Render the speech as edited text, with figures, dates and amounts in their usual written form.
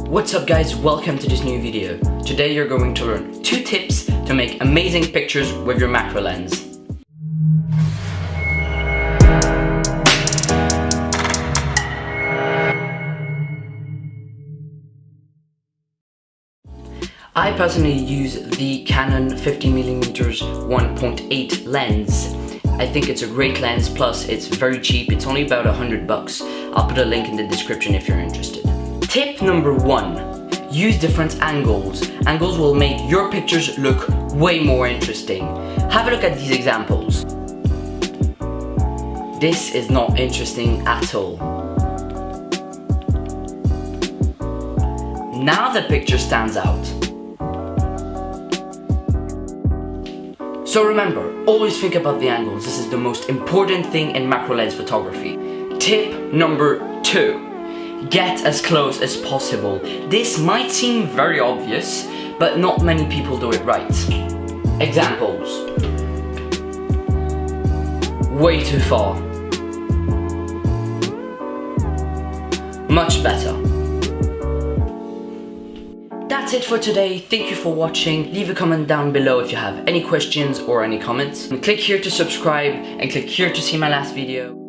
What's up guys, welcome to this new video. Today you're going to learn 2 tips to make amazing pictures with your macro lens. I personally use the Canon 50mm 1.8 lens. I think it's a great lens, plus it's very cheap, it's only about $100. I'll put a link in the description if you're interested. Tip number 1, use different angles. Angles will make your pictures look way more interesting. Have a look at these examples. This is not interesting at all. Now the picture stands out. So remember, always think about the angles. This is the most important thing in macro lens photography. Tip number 2, get as close as possible. This might seem very obvious, but not many people do it right. Examples. Way too far. Much better. That's it for today. Thank you for watching. Leave a comment down below if you have any questions or any comments. And click here to subscribe and click here to see my last video.